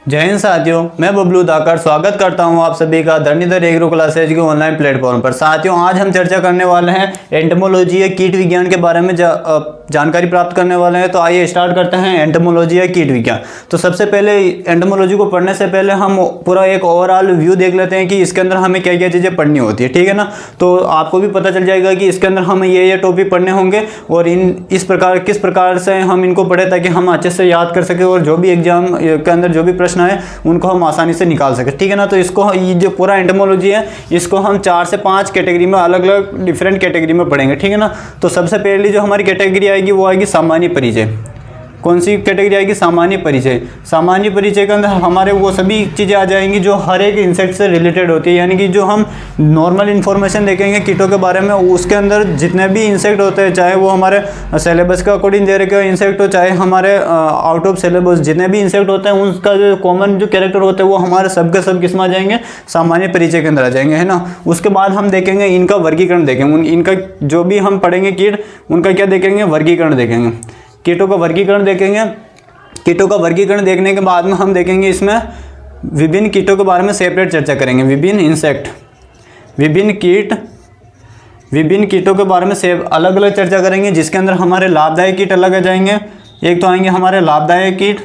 जय हिंद साथियों, मैं बबलू धाकड़ स्वागत करता हूं आप सभी का धरणीधर एग्रो क्लासेज के ऑनलाइन प्लेटफॉर्म पर। साथियों, आज हम चर्चा करने वाले हैं एंटोमोलॉजी या कीट विज्ञान के बारे में जानकारी प्राप्त करने वाले हैं। तो आइए स्टार्ट करते हैं एंटोमोलॉजी या कीट विज्ञान। तो सबसे पहले एंटोमोलॉजी को पढ़ने से पहले हम पूरा एक ओवरऑल व्यू देख लेते हैं कि इसके अंदर हमें क्या क्या चीज़ें पढ़नी होती है, ठीक है ना। तो आपको भी पता चल जाएगा कि इसके अंदर हमें ये टॉपिक पढ़ने होंगे और किस प्रकार से हम इनको पढ़े ताकि हम अच्छे से याद कर सकें और जो भी एग्जाम के अंदर जो भी प्रश्न है उनको हम आसानी से निकाल सके, ठीक है ना। तो इसको ये जो पूरा एंटोमोलॉजी है इसको हम 4 से 5 कैटेगरी में अलग अलग डिफरेंट कैटेगरी में पढ़ेंगे, ठीक है ना। तो सबसे पहली जो हमारी कैटेगरी आएगी वो आएगी सामान्य परिचय। कौन सी कैटेगरी आएगी? सामान्य परिचय। सामान्य परिचय के अंदर हमारे वो सभी चीज़ें आ जाएंगी जो हर एक इंसेक्ट से रिलेटेड होती है, यानी कि जो हम नॉर्मल इन्फॉर्मेशन देखेंगे कीटों के बारे में उसके अंदर जितने भी इंसेक्ट होते हैं, चाहे वो हमारे सिलेबस के अकॉर्डिंग दे रखे इंसेक्ट हो, चाहे हमारे आउट ऑफ सिलेबस जितने भी इंसेक्ट होते हैं उनका जो कॉमन जो कैरेक्टर होते हैं वो हमारे सबके सब किस में आ जाएंगे? सामान्य परिचय के अंदर आ जाएंगे, है ना। उसके बाद हम देखेंगे इनका वर्गीकरण देखेंगे, इनका जो भी हम पढ़ेंगे कीट उनका क्या देखेंगे? वर्गीकरण देखेंगे। कीटों का वर्गीकरण देखेंगे। कीटों का वर्गीकरण देखने के बाद में हम देखेंगे इसमें विभिन्न कीटों के बारे में सेपरेट चर्चा करेंगे। विभिन्न कीटों के बारे में अलग अलग चर्चा करेंगे, जिसके अंदर हमारे लाभदायक कीट अलग आ जाएंगे। एक तो आएंगे हमारे लाभदायक कीट।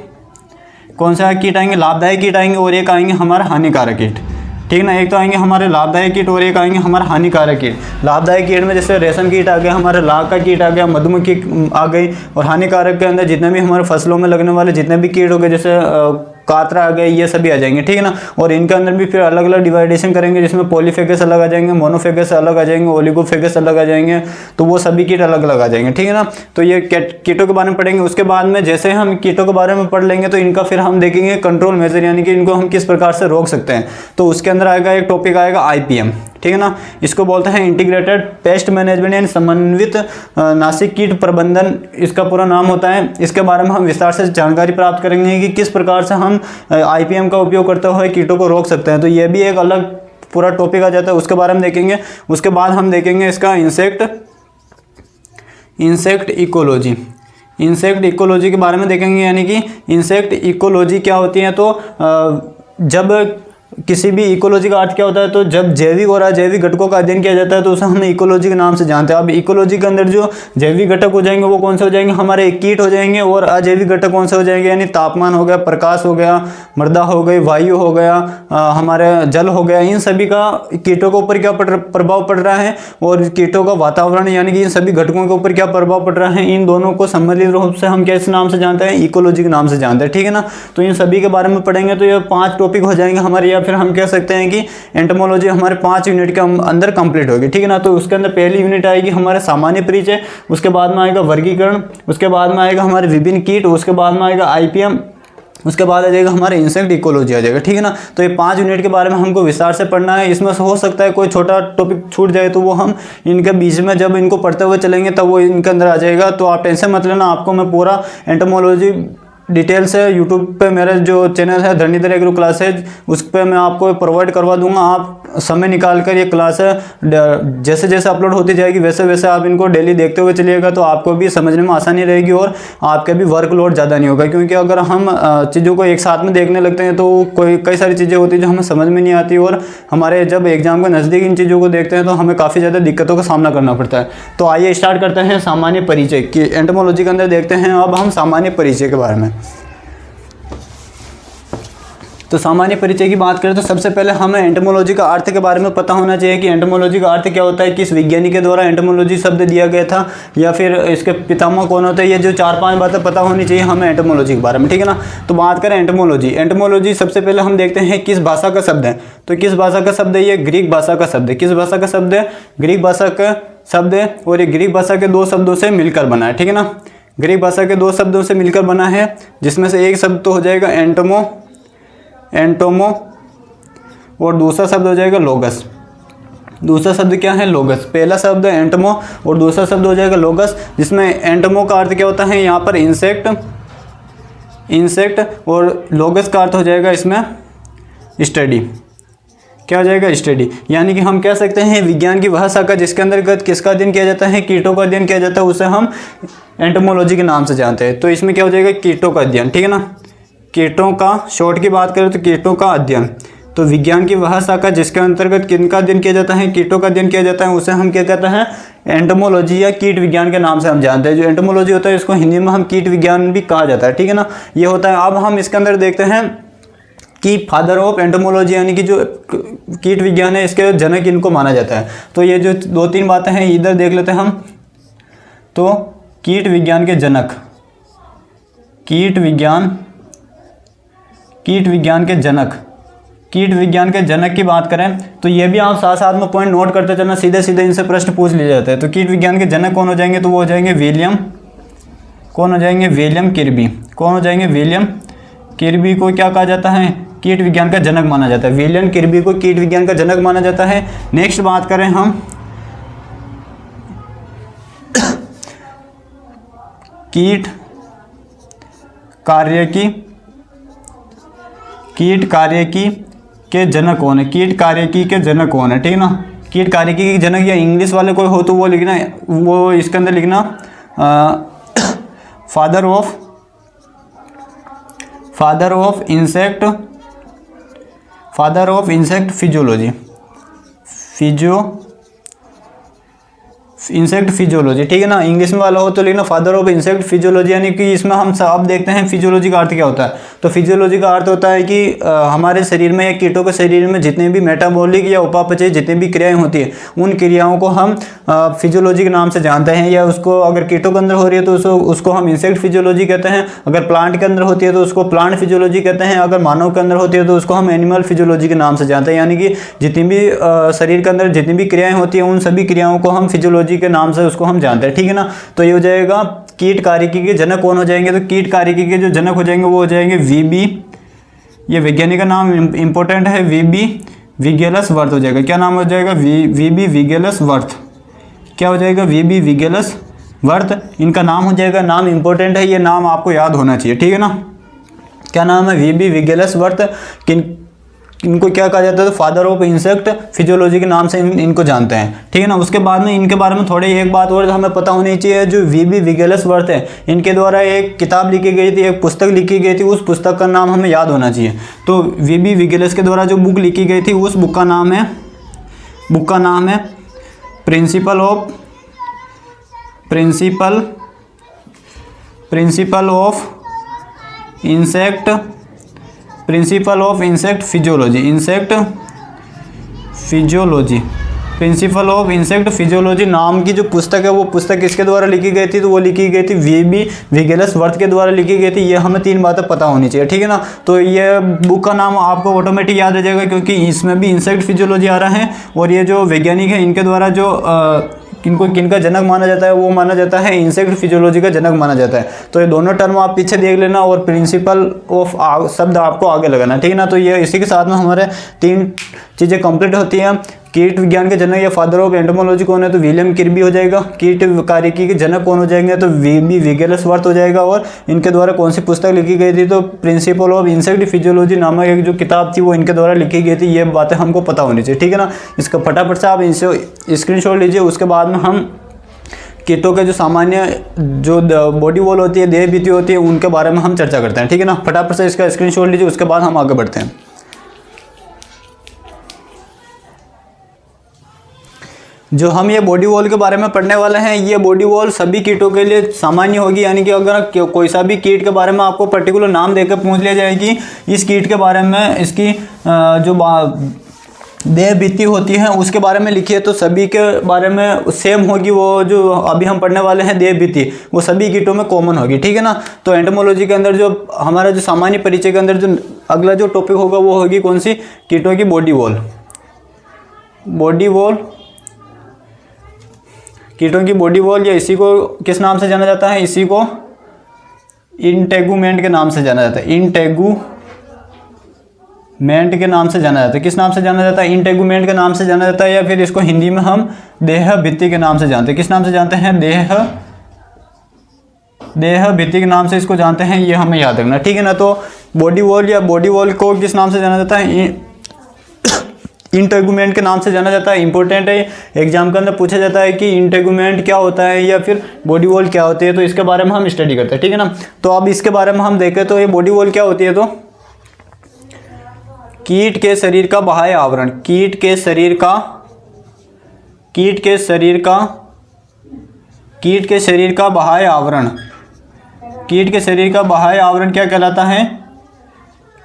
कौन सा कीट आएंगे? लाभदायक कीट आएंगे। और एक आएंगे हमारे हानिकारक कीट, ठीक ना। एक तो आएंगे हमारे लाभदायक कीट और एक आएंगे हमारे हानिकारक कीट। लाभदायक कीट में जैसे रेशम कीट आ गया, हमारे लाख का कीट आ गया, मधुमक्खी आ गई। और हानिकारक के अंदर जितने भी हमारे फसलों में लगने वाले जितने भी कीट हो गए, जैसे कातरा आ गए, ये सभी आ जाएंगे, ठीक है ना। और इनके अंदर भी फिर अलग अलग डिवाइडेशन करेंगे, जिसमें पॉलीफेगस अलग आ जाएंगे, मोनोफेगस अलग आ जाएंगे, ओलिगोफेगस अलग आ जाएंगे। तो वो सभी कीट अलग अलग आ जाएंगे, ठीक है ना। तो ये कीटों के बारे में पढ़ेंगे। उसके बाद में जैसे हम कीटों के बारे में पढ़ लेंगे तो इनका फिर हम देखेंगे कंट्रोल मेजर, यानी कि इनको हम किस प्रकार से रोक सकते हैं। तो उसके अंदर आएगा एक टॉपिक आएगा IPM, ठीक है ना। इसको बोलते हैं इंटीग्रेटेड पेस्ट मैनेजमेंट यानी समन्वित नासिक कीट प्रबंधन, इसका पूरा नाम होता है। इसके बारे में हम विस्तार से जानकारी प्राप्त करेंगे कि किस प्रकार से हम IPM का उपयोग करते हुए कीटों को रोक सकते हैं। तो ये भी एक अलग पूरा टॉपिक आ जाता है, उसके बारे में देखेंगे। उसके बाद हम देखेंगे इसका इंसेक्ट इकोलॉजी के बारे में देखेंगे, यानी कि इंसेक्ट इकोलॉजी क्या होती है। तो जब किसी भी इकोलॉजी का अर्थ क्या होता है, तो जब जैविक और अजैविक घटकों का अध्ययन किया जाता है तो उसे हम इकोलॉजी के नाम से जानते हैं। अब इकोलॉजी के अंदर जो जैविक घटक हो जाएंगे वो कौन से हो जाएंगे? हमारे कीट हो जाएंगे। और अजैविक घटक कौन से हो जाएंगे? यानी तापमान हो गया, प्रकाश हो गया, मृदा हो गई, वायु हो गया, हमारे जल हो गया। इन सभी का कीटों के ऊपर क्या प्रभाव पड़ रहा है और कीटों का वातावरण, यानी कि इन सभी घटकों के ऊपर क्या प्रभाव पड़ रहा है, इन दोनों को सम्मिलित रूप से हम किस नाम से जानते हैं? इकोलॉजी के नाम से जानते हैं, ठीक है ना। तो इन सभी के बारे में पढ़ेंगे। तो ये 5 टॉपिक हो जाएंगे हमारे, या फिर हम कह सकते हैं कि एंटोमोलॉजी हमारे 5 यूनिट के अंदर कंप्लीट होगी, ठीक है ना। तो उसके अंदर पहली यूनिट आएगी हमारे सामान्य परिचय, उसके बाद में आएगा वर्गीकरण, उसके बाद में आएगा हमारे विभिन्न कीट, उसके बाद में आएगा IPM, उसके बाद आ जाएगा हमारे इंसेक्ट इकोलॉजी आ जाएगा, ठीक है ना। तो ये 5 यूनिट के बारे में हमको विस्तार से पढ़ना है। इसमें हो सकता है कोई छोटा टॉपिक छूट जाए तो वो हम इनके बीच में जब इनको पढ़ते हुए चलेंगे तब वो इनके अंदर आ जाएगा। तो आप टेंशन मत लेना, आपको मैं पूरा एंटोमोलॉजी डिटेल से यूट्यूब पे मेरा जो चैनल है धरणीधर एग्रो क्लासेज, उस पर मैं आपको प्रोवाइड करवा दूंगा। आप समय निकाल कर ये क्लास जैसे जैसे अपलोड होती जाएगी वैसे वैसे आप इनको डेली देखते हुए चलिएगा, तो आपको भी समझने में आसानी रहेगी और आपका भी वर्कलोड ज़्यादा नहीं होगा। क्योंकि अगर हम चीज़ों को एक कई देखने लगते हैं तो कई सारी चीज़ें होती हैं जो हमें समझ में नहीं आती, और हमारे जब एग्जाम के नज़दीक इन चीज़ों को देखते हैं तो हमें काफ़ी ज़्यादा दिक्कतों का सामना करना पड़ता है। तो आइए स्टार्ट करते हैं सामान्य परिचय की। एंटोमोलॉजी के अंदर देखते हैं अब हम सामान्य परिचय के बारे में। तो सामान्य परिचय की बात करें तो सबसे पहले हमें एंटोमोलॉजी का अर्थ के बारे में पता होना चाहिए कि एंटोमोलॉजी का अर्थ क्या होता है, किस विज्ञानी के द्वारा एंटोमोलॉजी शब्द दिया गया था, या फिर इसके पितामह कौन होते हैं। ये जो 4-5 बातें पता होनी चाहिए हमें एंटोमोलॉजी के बारे में, ठीक है ना। तो बात करें एंटोमोलॉजी सबसे पहले हम देखते हैं किस भाषा का शब्द है। तो किस भाषा का शब्द है? ये ग्रीक भाषा का शब्द है। किस भाषा का शब्द है? ग्रीक भाषा का शब्द है। और ये ग्रीक भाषा के 2 शब्दों से मिलकर बना है, ठीक है ना। ग्रीक भाषा के 2 शब्दों से मिलकर बना है, जिसमें से एक शब्द तो हो जाएगा एंटोमो और दूसरा शब्द हो जाएगा लोगस। दूसरा शब्द क्या है? लोगस। पहला शब्द है एंटोमो और दूसरा शब्द हो जाएगा लोगस, जिसमें एंटोमो का अर्थ क्या होता है यहाँ पर? इंसेक्ट और लोगस का अर्थ हो जाएगा इसमें स्टडी। क्या हो जाएगा? स्टडी। यानी कि हम कह सकते हैं विज्ञान की वह शाखा जिसके अंतर्गत किसका अध्ययन किया जाता है? कीटों का अध्ययन किया जाता है, उसे हम एंटोमोलॉजी के नाम से जानते हैं। तो इसमें क्या हो जाएगा? कीटों का अध्ययन, ठीक है ना। कीटों का, शॉर्ट की बात करें तो कीटों का अध्ययन। तो विज्ञान की वह शाखा जिसके अंतर्गत किनका अध्ययन किया जाता है, कीटों का अध्ययन किया जाता है, उसे हम क्या कहते हैं, एंटोमोलॉजी या कीट विज्ञान के नाम से हम जानते हैं। जो एंटोमोलॉजी होता है इसको हिंदी में हम कीट विज्ञान भी कहा जाता है, ठीक है ना, ये होता है। अब हम इसके अंदर देखते हैं कि फादर ऑफ एंटोमोलॉजी यानी कि जो कीट विज्ञान है इसके जनक इनको माना जाता है। तो ये जो 2-3 बातें हैं इधर देख लेते हैं हम। तो कीट विज्ञान के जनक, कीट विज्ञान के जनक की बात करें तो ये भी आप साथ साथ में पॉइंट नोट करते चलना, सीधे सीधे इनसे प्रश्न पूछ लिए जाते हैं। तो कीट विज्ञान के जनक कौन हो जाएंगे, तो वो हो जाएंगे विलियम किर्बी। कौन हो जाएंगे, विलियम किर्बी को क्या कहा जाता है, कीट विज्ञान का जनक माना जाता है। विलियम किर्बी को कीट विज्ञान का जनक माना जाता है। नेक्स्ट बात करें हम कीट कार्यकी के जनक कौन है, कीट कार्यकी के जनक कौन है, ठीक है ना। कीट कार्यकी के जनक या इंग्लिश वाले कोई हो तो वो लिखना, वो इसके अंदर लिखना father of insect physiology, insect physiology, ठीक है ना। इंग्लिश में वाला हो तो लिखना फादर ऑफ इंसेक्ट फिजियोलॉजी, यानी कि इसमें हम सब देखते हैं फिजियोलॉजी का अर्थ क्या होता है। तो फिजियोलॉजी का अर्थ होता है कि हमारे शरीर में या कीटों के शरीर में जितने भी मेटाबॉलिक या उपापचय जितनी भी क्रियाएं होती है उन क्रियाओं को हम फिजियोलॉजी के नाम से जानते हैं। या उसको अगर कीटों के अंदर हो रही है तो उसको हम इंसेक्ट फिजियोलॉजी कहते हैं। अगर प्लांट के अंदर होती है तो उसको प्लांट फिजियोलॉजी कहते हैं। अगर मानव के अंदर होती है तो उसको हम एनिमल फिजियोलॉजी के नाम से जानते हैं। यानी कि जितनी भी शरीर के अंदर जितनी भी क्रियाएं होती हैं उन सभी क्रियाओं को हम फिजियोलॉजी के नाम से उसको हम जानते हैं, ठीक है ना। तो ये हो जाएगा कीट कार्यकी के जनक कौन हो जाएंगे, तो कीट कार्यकी के जो जनक हो जाएंगे वो हो जाएंगे वीबी, ये वैज्ञानिक का नाम इंपॉर्टेंट है, वीबी विगेलस वर्थ हो जाएगा। क्या नाम हो जाएगा, वीबी विगेलस वर्थ। क्या हो जाएगा, वीबी विगेलस वर्थ इनका नाम हो जाएगा। नाम इंपॉर्टेंट है, ये नाम आपको याद होना चाहिए, ठीक है ना। क्या नाम है, वीबी विगेलस वर्थ। इनको क्या कहा जाता है, तो फादर ऑफ इंसेक्ट फिजियोलॉजी के नाम से इनको जानते हैं, ठीक है ना। उसके बाद में इनके बारे में थोड़ी एक बात और हमें पता होनी चाहिए, जो वीबी विगेलस वर्थ है इनके द्वारा एक किताब लिखी गई थी, एक पुस्तक लिखी गई थी, उस पुस्तक का नाम हमें याद होना चाहिए। तो वीबी विगेलस के द्वारा जो बुक लिखी गई थी उस बुक का नाम है प्रिंसिपल ऑफ इंसेक्ट फिजियोलॉजी नाम की जो पुस्तक है वो पुस्तक किसके द्वारा लिखी गई थी, तो वो लिखी गई थी वीबी विगेलस वर्थ के द्वारा लिखी गई थी। ये हमें 3 बातें पता होनी चाहिए, ठीक है ना। तो ये बुक का नाम आपको ऑटोमेटिक याद रह जाएगा क्योंकि इसमें भी इंसेक्ट फिजियोलॉजी आ रहा है। और ये जो वैज्ञानिक है इनके द्वारा जो किनका जनक माना जाता है वो माना जाता है इंसेक्ट फिजियोलॉजी का जनक माना जाता है। तो ये दोनों टर्म आप पीछे देख लेना और प्रिंसिपल ऑफ शब्द आपको आगे लगाना, ठीक है ना। तो ये इसी के साथ में हमारे 3 चीज़ें कंप्लीट होती हैं। कीट विज्ञान के जनक या फादर ऑफ एंटोमोलॉजी कौन है, तो विलियम किर्बी हो जाएगा। कीट कार्यकी के जनक कौन हो जाएंगे, तो वीबी विगेलस वर्थ हो जाएगा। और इनके द्वारा कौन सी पुस्तक लिखी गई थी, तो प्रिंसिपल ऑफ इंसेक्ट फिजियोलॉजी नामक एक जो किताब थी वो इनके द्वारा लिखी गई थी। ये बातें हमको पता होनी चाहिए, ठीक है ना। इसका फटाफट से आप इनसे स्क्रीनशॉट लीजिए। उसके बाद में हम कीटों के जो सामान्य जो बॉडी वॉल होती है, देह भित्ति होती है, उनके बारे में हम चर्चा करते हैं, ठीक है ना। फटाफट से इसका स्क्रीनशॉट लीजिए, उसके बाद हम आगे बढ़ते हैं। जो हम ये बॉडी वॉल के बारे में पढ़ने वाले हैं, ये बॉडी वॉल सभी कीटों के लिए सामान्य होगी। यानी कि अगर कोई सा भी कीट के बारे में आपको पर्टिकुलर नाम देकर पूछ लिया जाए कि इस कीट के बारे में इसकी जो देह भित्ति होती है उसके बारे में लिखिए, तो सभी के बारे में सेम होगी। वो जो अभी हम पढ़ने वाले हैं देह भित्ति, वो सभी कीटों में कॉमन होगी, ठीक है ना। तो एंटोमोलॉजी के अंदर जो हमारा जो सामान्य परिचय के अंदर जो अगला जो टॉपिक होगा वो होगी कौन सी, कीटों की बॉडी वॉल। कीटों की बॉडी वॉल, या इसी को किस नाम से जाना जाता है, इसी को इंटेगुमेंट के नाम से जाना जाता है। इंटेगुमेंट के नाम से जाना जाता है। किस नाम से जाना जाता है, इंटेगुमेंट के नाम से जाना जाता है। या फिर इसको हिंदी में हम देह भित्ति के नाम से जानते हैं। किस नाम से जानते हैं, देह भित्ति के नाम से इसको जानते हैं, ये हमें याद रखना, ठीक है ना। तो बॉडी वॉल या बॉडी वॉल को किस नाम से जाना जाता है, इंटेगुमेंट के नाम से जाना जाता है। इंपॉर्टेंट है, एग्जाम के अंदर पूछा जाता है कि इंटेगुमेंट क्या होता है या फिर बॉडी वॉल क्या होती है, तो इसके बारे में हम स्टडी करते हैं, ठीक है ना। तो अब इसके बारे में हम देखें तो ये बॉडी वॉल क्या होती है, तो कीट के शरीर का बाह्य आवरण, कीट के शरीर का बाह्य आवरण, कीट के शरीर का बाह्य आवरण क्या कहलाता है,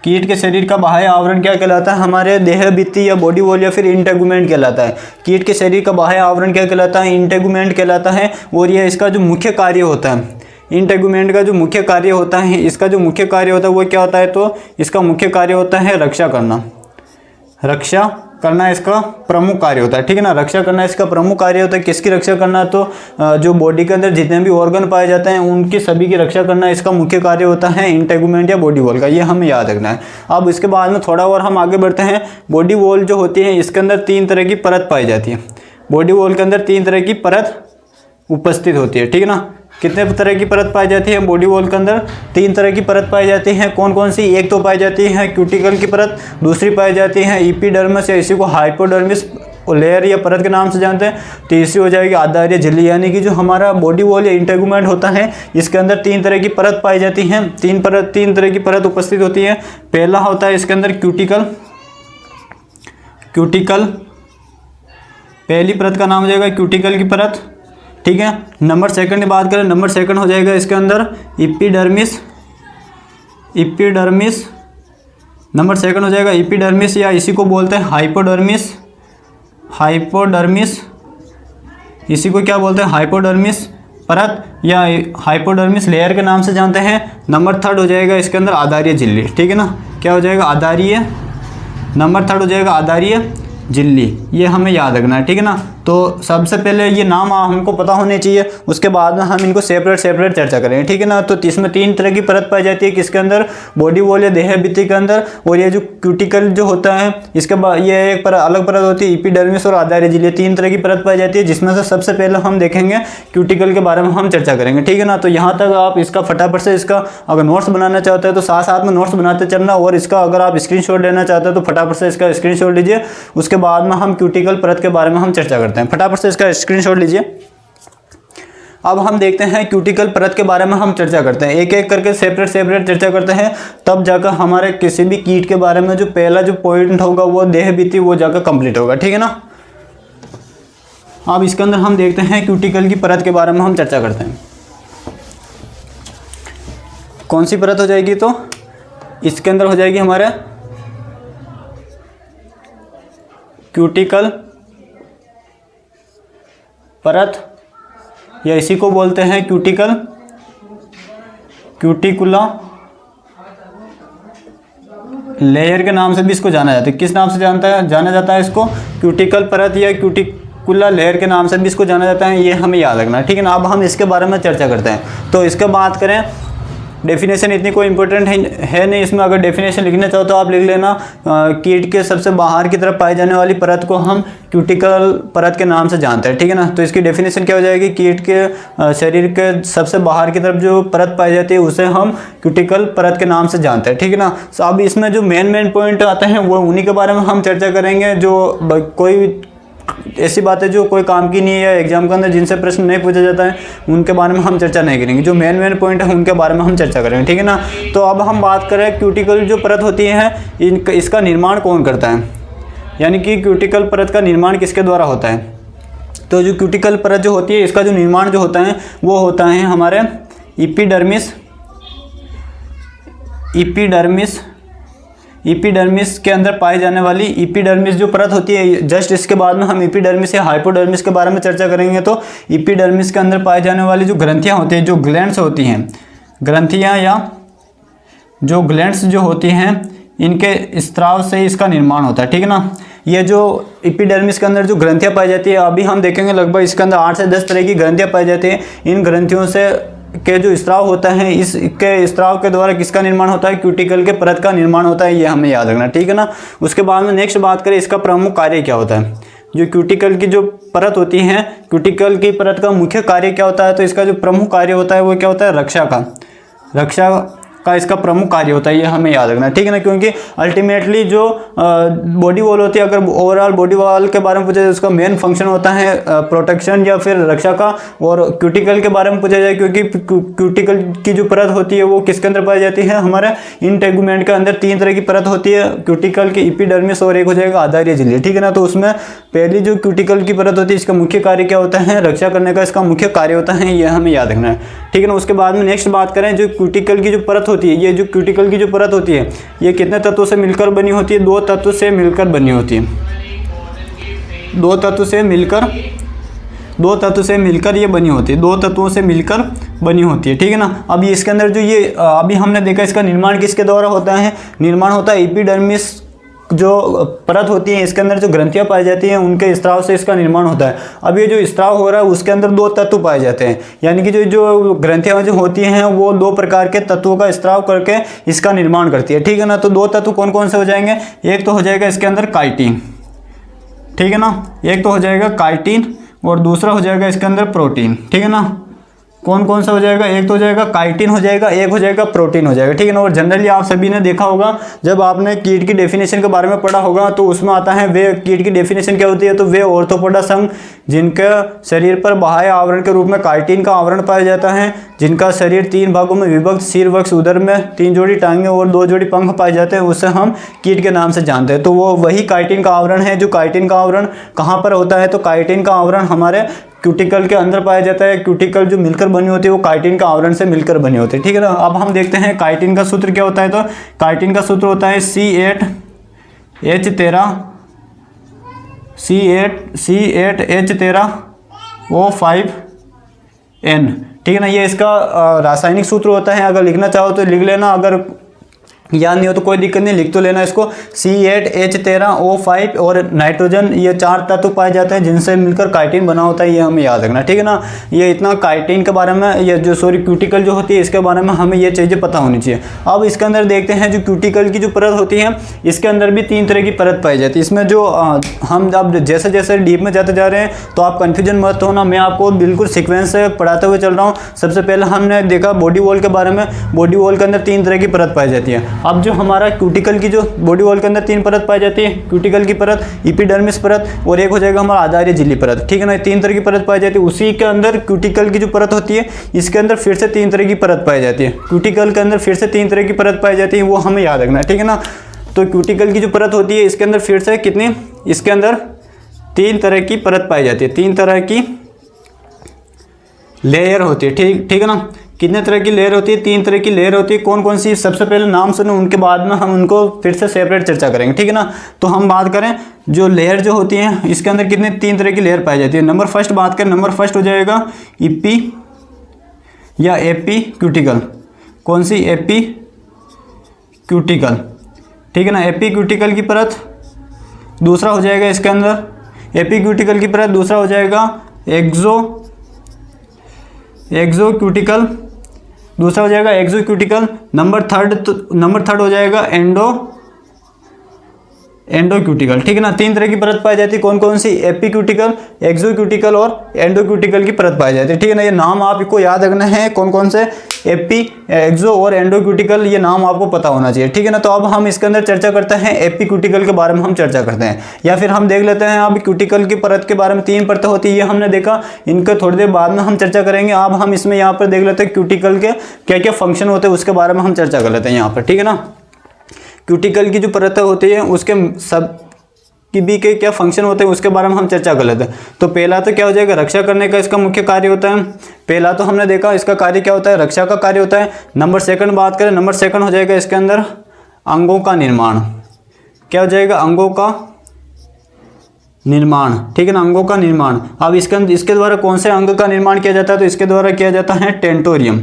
कीट के शरीर का बाह्य आवरण क्या कहलाता है, हमारे देह भित्ति या बॉडी वॉल या फिर इंटेगुमेंट कहलाता है। कीट के शरीर का बाह्य आवरण क्या कहलाता है, इंटेगुमेंट कहलाता है। और ये इसका जो मुख्य कार्य होता है, इंटेगुमेंट का जो मुख्य कार्य होता है, इसका जो मुख्य कार्य होता है वो क्या होता है, तो इसका मुख्य कार्य होता है रक्षा करना, रक्षा करना इसका प्रमुख कार्य होता है, ठीक है ना। रक्षा करना इसका प्रमुख कार्य होता है। किसकी रक्षा करना, तो जो बॉडी के अंदर जितने भी ऑर्गन पाए जाते हैं उनकी सभी की रक्षा करना इसका मुख्य कार्य होता है इंटेगुमेंट या बॉडी वॉल का, ये हमें याद रखना है। अब इसके बाद में थोड़ा और हम आगे बढ़ते हैं। बॉडी वॉल जो होती है इसके अंदर 3 तरह की परत पाई जाती है। बॉडी वॉल के अंदर 3 तरह की परत उपस्थित होती है, ठीक है ना। कितने तरह की परत पाई जाती है बॉडी वॉल के अंदर, 3 तरह की परत पाई जाती है। कौन कौन सी, एक तो पाई जाती है क्यूटिकल की परत, दूसरी पाई जाती है एपिडर्मिस या इसी को हाइपोडर्मिस लेयर या परत के नाम से जानते हैं, तीसरी हो जाएगी आधारीय झिल्ली। यानी कि जो हमारा बॉडी वॉल या इंटेगुमेंट होता है इसके अंदर 3 तरह की परत पाई जाती हैं, 3 तरह की परत उपस्थित होती है। पहला होता है इसके अंदर क्यूटिकल, पहली परत का नाम हो जाएगा क्यूटिकल की परत, ठीक है। नंबर सेकंड की बात करें, नंबर सेकंड हो जाएगा इसके अंदर एपिडर्मिस, नंबर सेकंड हो जाएगा एपिडर्मिस या इसी को बोलते हैं हाइपोडर्मिस, इसी को क्या बोलते हैं, हाइपोडर्मिस परत या हाइपोडर्मिस लेयर के नाम से जानते हैं। नंबर थर्ड हो जाएगा इसके अंदर आधारीय झिल्ली, ठीक है ना। क्या हो जाएगा, आधारीय, नंबर थर्ड हो जाएगा आधारीय झिल्ली, ये हमें याद रखना है, ठीक है ना। तो सबसे पहले ये नाम हमको पता होने चाहिए, उसके बाद में हम इनको सेपरेट चर्चा करेंगे, ठीक है ना। तो इसमें 3 तरह की परत पाई जाती है, किसके अंदर, बॉडी वॉल या देह भित्ति के अंदर। और ये जो क्यूटिकल जो होता है इसके बाद ये एक अलग परत होती है एपिडर्मिस और आधारीय झिल्ली, 3 तरह की परत पाई जाती है, जिसमें से सबसे पहले हम देखेंगे क्यूटिकल के बारे में हम चर्चा करेंगे, ठीक है ना। तो यहाँ तक आप इसका फटाफट से इसका अगर नोट्स बनाना चाहते हैं तो साथ में नोट्स बनाते चलना, और इसका अगर आप स्क्रीनशॉट लेना चाहते हैं तो फटाफट से इसका स्क्रीनशॉट लीजिए। उसके बाद में हम क्यूटिकल परत के बारे में हम चर्चा करते हैं, फटाफट से इसका स्क्रीनशॉट लीजिए। अब हम देखते हैं क्यूटिकल परत के बारे में हम चर्चा करते हैं, एक एक करके सेपरेट चर्चा करते हैं, तब जाकर हमारे किसी भी कीट के बारे में जो पहला जो पॉइंट होगा वो देह भित्ति वो जाकर कंप्लीट होगा, ठीक है ना। अब इसके अंदर हम देखते हैं क्यूटिकल की परत के बारे में हम चर्चा करते हैं। कौन सी परत हो जाएगी, तो इसके अंदर हो जाएगी हमारे क्यूटिकल परत या इसी को बोलते हैं क्यूटिकुला लेयर के नाम से भी इसको जाना जाता है। किस नाम से जाना जाता है इसको, क्यूटिकल परत या क्यूटिकुला लेयर के नाम से भी इसको जाना जाता है, ये हमें याद रखना है, ठीक है ना। अब हम इसके बारे में चर्चा करते हैं। तो इसके बात करें, डेफिनेशन इतनी कोई इंपॉर्टेंट है नहीं इसमें, अगर डेफिनेशन लिखना चाहो तो आप लिख लेना, कीट के सबसे बाहर की तरफ पाई जाने वाली परत को हम क्यूटिकल परत के नाम से जानते हैं, ठीक है ना। तो इसकी डेफिनेशन क्या हो जाएगी, कीट के शरीर के सबसे बाहर की तरफ जो परत पाई जाती है उसे हम क्यूटिकल परत के नाम से जानते हैं, ठीक है ना। तो अब इसमें जो मेन पॉइंट आते हैं वो उन्हीं के बारे में हम चर्चा करेंगे, जो कोई ऐसी बातें जो कोई काम की नहीं है या एग्जाम के अंदर जिनसे प्रश्न नहीं पूछा जाता है उनके बारे में हम चर्चा नहीं करेंगे, जो मेन पॉइंट है उनके बारे में हम चर्चा करेंगे, ठीक है ना। तो अब हम बात करें क्यूटिकल जो परत होती है इसका निर्माण कौन करता है, यानी कि क्यूटिकल परत का निर्माण किसके द्वारा होता है। तो जो क्यूटिकल परत जो होती है इसका जो निर्माण जो होता है वो होता है हमारे एपिडर्मिस के अंदर पाई जाने वाली एपिडर्मिस जो परत होती है। जस्ट इसके बाद में हम एपिडर्मिस या हाइपोडर्मिस के बारे में चर्चा करेंगे। तो एपिडर्मिस के अंदर पाई जाने वाली जो ग्रंथियां होती हैं, जो ग्लैंड्स होती हैं, ग्रंथियां या जो ग्लैंड्स जो होती हैं, इनके स्त्राव से इसका निर्माण होता है, ठीक है ना। ये जो एपिडर्मिस के अंदर जो ग्रंथियां पाई जाती है, अभी हम देखेंगे लगभग इसके अंदर 8 से 10 तरह की ग्रंथियां पाई जाती हैं। इन ग्रंथियों से के जो स्त्राव होता है, इसके स्त्राव के द्वारा किसका निर्माण होता है, क्यूटिकल के परत का निर्माण होता है, ये हमें याद रखना, ठीक है ना। उसके बाद में नेक्स्ट बात करें इसका प्रमुख कार्य क्या होता है। जो क्यूटिकल की जो परत होती है, क्यूटिकल की परत का मुख्य कार्य क्या होता है, तो इसका जो प्रमुख कार्य होता है वो क्या होता है, रक्षा का इसका प्रमुख कार्य होता है, ये हमें याद रखना है, ठीक है ना। क्योंकि अल्टीमेटली जो बॉडी वॉल होती है, अगर ओवरऑल बॉडी वॉल के बारे में पूछा जाए, उसका मेन फंक्शन होता है प्रोटेक्शन या फिर रक्षा का। और क्यूटिकल के बारे में पूछा जाए, क्योंकि क्यूटिकल की जो परत होती है वो किसके अंदर पाई जाती है, हमारे इंटेगुमेंट के अंदर 3 तरह की परत होती है, क्यूटिकल की, एपिडर्मिस और एक हो जाएगा आधारीय झिल्ली, ठीक है ना। तो उसमें पहली जो क्यूटिकल की परत होती है, इसका मुख्य कार्य क्या होता है, रक्षा करने का इसका मुख्य कार्य होता है, ये हमें याद रखना है, ठीक है ना। उसके बाद में नेक्स्ट बात करें, जो क्यूटिकल की जो परत होती है, ये जो क्यूटिकल की जो परत होती है, ये कितने तत्वों से मिलकर बनी होती है, 2 तत्व से मिलकर बनी होती है, 2 तत्व से मिलकर ये बनी होती है, 2 तत्वों से मिलकर बनी होती है, ठीक है ना। अब ये इसके अंदर जो ये अभी हमने देखा, इसका निर्माण किसके द्वारा होता है, निर्माण होता है एपिडर्मिस जो परत होती है, इसके अंदर जो ग्रंथियां पाई जाती हैं, उनके स्त्राव से इसका निर्माण होता है। अब ये जो स्त्राव हो रहा है, उसके अंदर 2 तत्व पाए जाते हैं, यानी कि जो ग्रंथियां जो होती हैं वो 2 प्रकार के तत्वों का स्त्राव करके इसका निर्माण करती है, ठीक है ना। तो 2 तत्व कौन कौन से हो जाएंगे, एक तो हो जाएगा इसके अंदर काइटिन, ठीक है ना, एक तो हो जाएगा काइटिन और दूसरा हो जाएगा इसके अंदर प्रोटीन, ठीक है ना। कौन कौन सा हो जाएगा, एक तो हो जाएगा काइटिन हो जाएगा, एक हो जाएगा प्रोटीन हो जाएगा, ठीक है ना। और जनरली आप सभी ने देखा होगा, जब आपने कीट की डेफिनेशन के बारे में पढ़ा होगा, तो उसमें आता है वे कीट की डेफिनेशन क्या होती है, तो वे ऑर्थोपोडा संघ जिनके शरीर पर बाह्य आवरण के रूप में काइटिन का आवरण पाया जाता है, जिनका शरीर 3 भागों में विभक्त, सिर, वक्ष, उदर में 3 जोड़ी टांगें और 2 जोड़ी पंख पाए जाते हैं, उसे हम कीट के नाम से जानते हैं। तो वो वही काइटिन का आवरण है। जो काइटिन का आवरण कहाँ पर होता है, तो काइटिन का आवरण हमारे क्यूटिकल के अंदर पाया जाता है। क्यूटिकल जो मिलकर बनी होती है वो काइटिन का आवरण से मिलकर बनी होती है, ठीक है ना। अब हम देखते हैं काइटिन का सूत्र क्या होता है, तो काइटिन का सूत्र होता है C8H13O5N, ठीक है ना। ये इसका रासायनिक सूत्र होता है। अगर लिखना चाहो तो लिख लेना, अगर याद नहीं हो तो कोई दिक्कत नहीं, लिख तो लेना इसको। C8H13O5 और नाइट्रोजन, ये 4 तत्व पाए जाते हैं जिनसे मिलकर काइटिन बना होता है, ये हमें याद रखना, ठीक है ना। ये इतना काइटिन के बारे में, ये जो क्यूटिकल जो होती है, इसके बारे में हमें ये चीज़ें पता होनी चाहिए। अब इसके अंदर देखते हैं, जो क्यूटिकल की जो परत होती है, इसके अंदर भी 3 तरह की परत पाई जाती है। इसमें जो हम अब जैसे जैसे डीप में जाते जा रहे हैं, तो आप कन्फ्यूजन मत होना, मैं आपको बिल्कुल सिक्वेंस से पढ़ाते हुए चल रहा हूँ। सबसे पहले हमने देखा बॉडी वॉल के बारे में, बॉडी वॉल के अंदर 3 तरह की परत पाई जाती है। अब जो हमारा क्यूटिकल की जो बॉडी वॉल के अंदर 3 परत पाई जाती है, क्यूटिकल की परत, एपिडर्मिस परत और एक हो जाएगा हमारा आधारीय झिल्ली परत, ठीक है ना। 3 तरह की परत पाई जाती है। उसी के अंदर क्यूटिकल की जो परत होती है, इसके अंदर फिर से 3 तरह की परत पाई जाती है। क्यूटिकल के अंदर फिर से 3 तरह की परत पाई जाती है, वो हमें याद रखना है, ठीक है ना। तो क्यूटिकल की जो परत होती है, इसके अंदर फिर से कितनी, इसके अंदर 3 तरह की परत पाई जाती है, 3 तरह की लेयर होती है, ठीक है ना। कितने तरह की लेयर होती है, 3 तरह की लेयर होती है। कौन कौन सी, सबसे पहले नाम सुनो, उनके बाद में हम उनको फिर से सेपरेट चर्चा करेंगे, ठीक है ना। तो हम बात करें जो लेयर जो होती है, इसके अंदर कितने 3 तरह की लेयर पाई जाती है। नंबर फर्स्ट बात करें, नंबर फर्स्ट हो जाएगा इपी या एपी क्यूटिकल। कौन सी, एपी क्यूटिकल, ठीक है ना, एपी क्यूटिकल की परत। दूसरा हो जाएगा इसके अंदर एपी क्यूटिकल की परत, दूसरा हो जाएगा एक्सो क्यूटिकल, दूसरा हो जाएगा एक्सो क्यूटिकल। नंबर थर्ड हो जाएगा एंडो क्यूटिकल, ठीक है ना। 3 तरह की परत पाई जाती है। कौन कौन सी, एपी क्यूटिकल, एक्सो क्यूटिकल और एंडो क्यूटिकल की परत पाई जाती है, ठीक है ना। ये नाम आपको याद रखना है, कौन कौन से, एपी, एक्सो और एंडो क्यूटिकल, ये नाम आपको पता होना चाहिए, ठीक है ना। तो अब हम इसके अंदर चर्चा करते हैं, एपी क्यूटिकल के बारे में हम चर्चा करते हैं, या फिर हम देख लेते हैं अब क्यूटिकल की परत के बारे में। 3 परतें होती है, ये हमने देखा, इनके थोड़ी देर बाद में हम चर्चा करेंगे। अब हम इसमें यहाँ पर देख लेते हैं क्यूटिकल के क्या क्या फंक्शन होते हैं, उसके बारे में हम चर्चा कर लेते हैं यहाँ पर, ठीक है ना। क्यूटिकल की जो परतें होती है, उसके सब कि भी के क्या फंक्शन होते हैं, उसके बारे में हम चर्चा कर लेते हैं। तो पहला तो क्या हो जाएगा, रक्षा करने का इसका मुख्य कार्य होता है। पहला तो हमने देखा, इसका कार्य क्या होता है, रक्षा का कार्य होता है। नंबर सेकंड बात करें, नंबर सेकंड हो जाएगा इसके अंदर अंगों का निर्माण। क्या हो जाएगा, अंगों का निर्माण, ठीक है ना, अंगों का निर्माण। अब इसके द्वारा कौन से अंग का निर्माण किया जाता है, तो इसके द्वारा किया जाता है टेंटोरियम।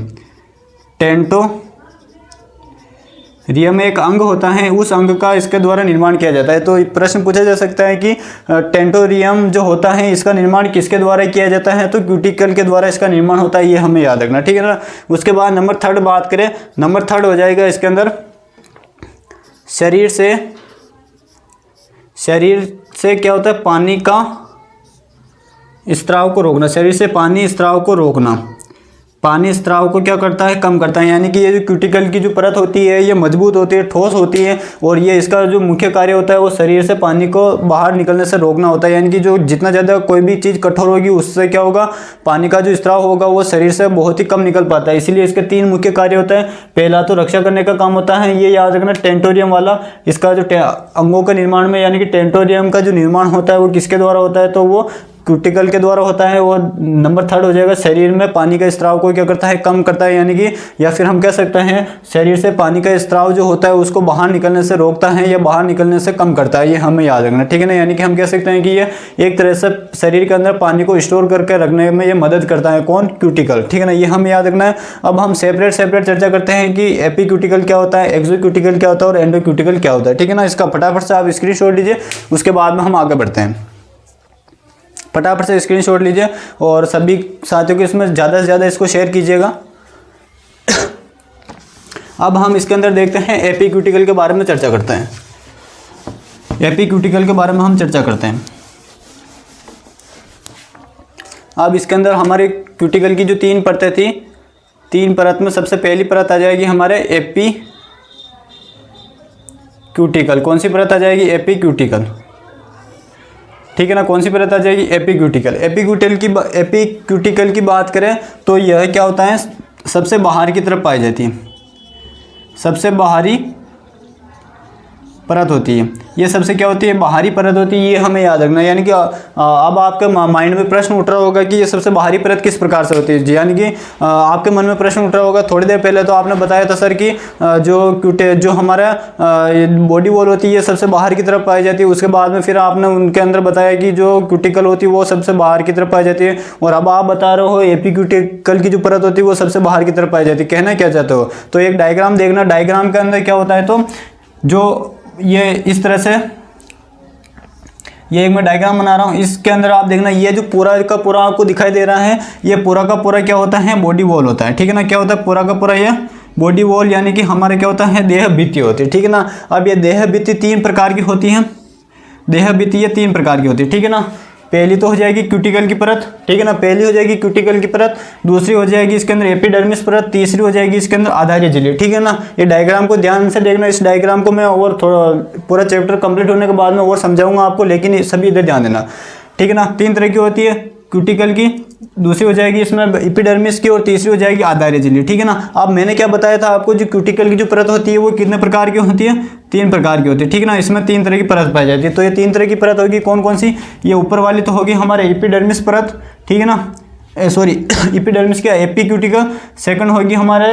रियम एक अंग होता है, उस अंग का इसके द्वारा निर्माण किया जाता है। तो प्रश्न पूछा जा सकता है कि टेंटोरियम जो होता है, इसका निर्माण किसके द्वारा किया जाता है, तो क्यूटिकल के द्वारा इसका निर्माण होता है, ये हमें याद रखना, ठीक है ना। उसके बाद नंबर थर्ड बात करें, नंबर थर्ड हो जाएगा इसके अंदर शरीर से क्या होता है, पानी का स्त्राव को रोकना, शरीर से पानी स्त्राव को रोकना, पानी स्त्राव को क्या करता है, कम करता है। यानी कि ये जो क्यूटिकल की जो परत होती है ये मजबूत होती है, ठोस होती है, और ये इसका जो मुख्य कार्य होता है वो शरीर से पानी को बाहर निकलने से रोकना होता है। यानी कि जो जितना ज़्यादा कोई भी चीज़ कठोर होगी उससे क्या होगा, पानी का जो स्त्राव होगा वो शरीर से बहुत ही कम निकल पाता है। इसीलिए इसके 3 मुख्य कार्य होते हैं। पहला तो रक्षा करने का काम होता है, ये याद रखना, टेंटोरियम वाला। इसका जो अंगों के निर्माण में यानी कि टेंटोरियम का जो निर्माण होता है वो किसके द्वारा होता है, तो वो क्यूटिकल के द्वारा होता है। और नंबर 3 हो जाएगा, शरीर में पानी का स्त्राव को क्या करता है, कम करता है। यानी कि या फिर हम कह सकते हैं शरीर से पानी का स्त्राव जो होता है उसको बाहर निकलने से रोकता है या बाहर निकलने से कम करता है। ये हमें याद रखना, ठीक है ना। यानी कि हम कह सकते हैं कि ये एक तरह से शरीर के अंदर पानी को स्टोर करके रखने में ये मदद करता है। कौन, क्यूटिकल, ठीक है ना, ये हमें याद रखना है। अब हम सेपरेट चर्चा करते हैं कि एपीक्यूटिकल क्या होता है, एक्सोक्यूटिकल क्या होता है और एंडोक्यूटिकल क्या होता है, ठीक है ना। इसका फटाफट से आप स्क्रीनशॉट लीजिए, उसके बाद में हम आगे बढ़ते हैं। फटाफट से स्क्रीनशॉट लीजिए और सभी साथियों को इसमें ज़्यादा से ज़्यादा इसको शेयर कीजिएगा। अब हम इसके अंदर देखते हैं एपीक्यूटिकल के बारे में चर्चा करते हैं। एपीक्यूटिकल के बारे में हम चर्चा करते हैं। अब इसके अंदर हमारे क्यूटिकल की जो 3 परतें थी, 3 परत में सबसे पहली परत आ जाएगी हमारे एपीक्यूटिकल। कौन सी परत आ जाएगी, एपीक्यूटिकल, ठीक है ना। कौन सी परत आ जाएगी, एपीक्यूटिकल। एपीक्यूटिकल की बात करें तो यह क्या होता है, सबसे बाहर की तरफ पाई जाती है, सबसे बाहरी परत होती है। ये सबसे क्या होती है, बाहरी परत होती है, ये हमें याद रखना है। यानी कि अब आपके माइंड में प्रश्न उठ रहा होगा कि ये सबसे बाहरी परत किस प्रकार से होती है। यानी कि आपके मन में प्रश्न उठ रहा होगा, थोड़ी देर पहले तो आपने बताया था सर कि जो हमारा बॉडी वॉल होती है ये सबसे बाहर की तरफ पाई जाती है। उसके बाद में फिर आपने उनके अंदर बताया कि जो क्यूटिकल होती है वो सबसे बाहर की तरफ पाई जाती है, और अब आप बता रहे हो एपीक्यूटिकल की जो परत होती है वो सबसे बाहर की तरफ पाई जाती है। कहना क्या चाहते हो, तो एक डायग्राम देखना, डायग्राम के अंदर क्या होता है, तो जो ये इस तरह से, ये एक मैं डायग्राम बना रहा हूँ, इसके अंदर आप देखना ये जो पूरा का पूरा आपको दिखाई दे रहा है, ये पूरा का पूरा क्या होता है, बॉडी वॉल होता है, ठीक है ना। क्या होता है, पूरा का पूरा ये बॉडी वॉल, यानी कि हमारे क्या होता है, देह भित्ति होती है, ठीक है ना। अब ये देह भित्ति 3 प्रकार की होती है, देह भित्ति ये 3 प्रकार की होती है, ठीक है ना। पहली तो हो जाएगी क्यूटिकल की परत, ठीक है ना, पहली हो जाएगी क्यूटिकल की परत, दूसरी हो जाएगी इसके अंदर एपिडर्मिस परत, तीसरी हो जाएगी इसके अंदर आधार्य झिल्ली, ठीक है ना। ये डायग्राम को ध्यान से देखना, इस डायग्राम को मैं और थोड़ा पूरा चैप्टर कंप्लीट होने के बाद में और समझाऊंगा आपको, लेकिन सभी इधर ध्यान देना, ठीक है ना। 3 तरह की होती है क्यूटिकल की, दूसरी हो जाएगी इसमें एपिडर्मिस की, और तीसरी हो जाएगी आधार्य झिल्ली, ठीक है ना। अब मैंने क्या बताया था आपको, जो क्यूटिकल की जो परत होती है वो कितने प्रकार की होती है, 3 प्रकार की होती है, ठीक है ना। इसमें 3 तरह की परत पाई जाती है। तो ये 3 तरह की परत होगी, कौन कौन सी, ये ऊपर वाली तो होगी हमारे एपिडर्मिस परत, ठीक है ना, सॉरी एपिडर्मिस क्या, एपीक्यूटिकल। सेकंड होगी हमारे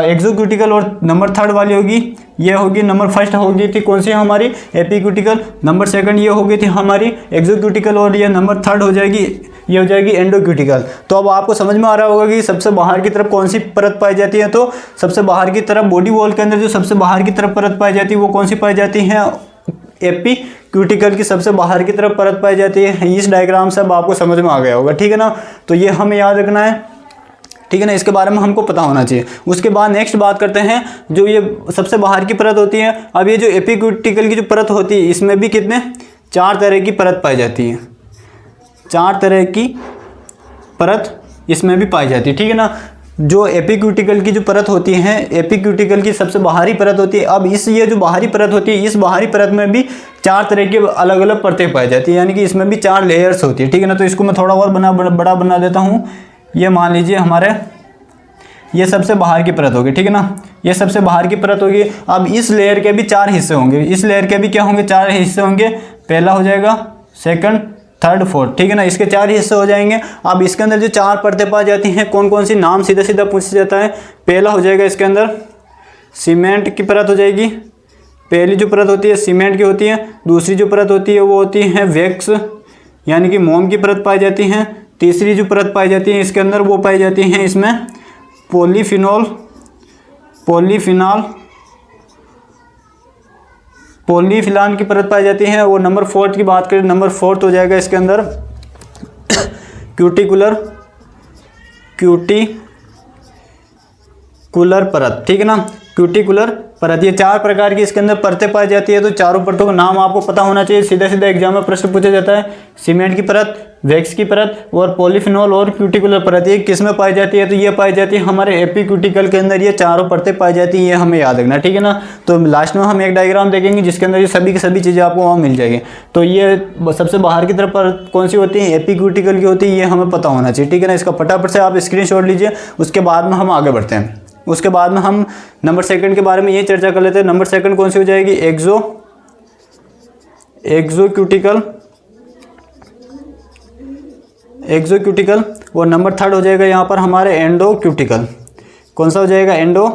एक्सोक्यूटिकल, और नंबर 3 वाली होगी, ये होगी नंबर 1 होगी थी कौन सी हमारी, एपीक्यूटिकल। नंबर 2 ये हो गई थी हमारी एक्सोक्यूटिकल, और ये नंबर 3 हो जाएगी, ये हो जाएगी एंडोक्यूटिकल। तो अब आपको समझ में आ रहा होगा कि सबसे बाहर की तरफ कौन सी परत पाई जाती है। तो सबसे बाहर की तरफ बॉडी वॉल के अंदर जो सबसे बाहर की तरफ परत पाई जाती है वो कौन सी पाई जाती है, एपीक्यूटिकल की सबसे बाहर की तरफ परत पाई जाती है। इस डायग्राम से अब आपको समझ में आ गया होगा, ठीक है ना। तो ये हमें याद रखना है, ठीक है ना, इसके बारे में हमको पता होना चाहिए। उसके बाद नेक्स्ट बात करते हैं, जो ये सबसे बाहर की परत होती है। अब ये जो एपीक्यूटिकल की जो परत होती है इसमें भी कितने 4 तरह की परत पाई जाती है, 4 तरह की परत इसमें भी पाई जाती है, ठीक है ना। जो एपीक्यूटिकल की जो परत होती है, एपीक्यूटिकल की सबसे बाहरी परत होती है। अब ये जो बाहरी परत होती है, इस बाहरी परत में भी 4 तरह की अलग अलग परतें पाई जाती है, यानी कि इसमें भी 4 लेयर्स होती है, ठीक है ना। तो इसको मैं थोड़ा और बड़ा बना देता हूँ। ये मान लीजिए हमारे ये सबसे बाहर की परत होगी, ठीक है ना, ये सबसे बाहर की परत होगी। अब इस लेयर के भी 4 हिस्से होंगे, इस लेयर के भी क्या होंगे, 4 हिस्से होंगे। पहला हो जाएगा, सेकंड, थर्ड, फोर्थ, ठीक है ना, इसके 4 हिस्से हो जाएंगे। अब इसके अंदर जो 4 परतें पाई जाती हैं, कौन कौन सी, नाम सीधा सीधा पूछ जाता है। पहला हो जाएगा इसके अंदर सीमेंट की परत हो जाएगी, पहली जो परत होती है सीमेंट की होती है। दूसरी जो परत होती है वो होती है वैक्स, यानी कि मोम की परत पाई जाती है। तीसरी जो परत पाई जाती है इसके अंदर वो पाई जाती हैं इसमें पॉलीफिनाल की परत पाई जाती है। और नंबर 4 की बात करें, नंबर 4 हो जाएगा इसके अंदर क्यूटिकुलर परत, ठीक है ना, क्यूटिकुलर परत। ये 4 प्रकार की इसके अंदर परतें पाई जाती है। तो चारों परतों का नाम आपको पता होना चाहिए, सीधा सीधा एग्जाम में प्रश्न पूछा जाता है। सीमेंट की परत, वैक्स की परत और पॉलीफिनोल और क्यूटिकुलर परत, ये किस में पाई जाती है? तो ये पाई जाती है हमारे एपीक्यूटिकल के अंदर, ये चारों परतें पाई जाती हैं, ये हमें याद रखना, ठीक है ना। तो लास्ट में हम एक डायग्राम देखेंगे जिसके अंदर ये सभी की सभी चीज़ें आपको वहाँ मिल जाएगी। तो ये सबसे बाहर की तरफ परत कौन सी होती है? एपीक्यूटिकल की होती है, ये हमें पता होना चाहिए, ठीक है ना। इसका फटाफट से आप स्क्रीनशॉट लीजिए, उसके बाद में हम आगे बढ़ते हैं। उसके बाद में हम नंबर सेकंड के बारे में ये चर्चा कर लेते हैं। नंबर सेकंड कौन सी हो जाएगी? एक्सोक्यूटिकल। और नंबर थर्ड हो जाएगा यहाँ पर हमारे एंडोक्यूटिकल। कौन सा हो जाएगा? एंडोक्यूटिकल,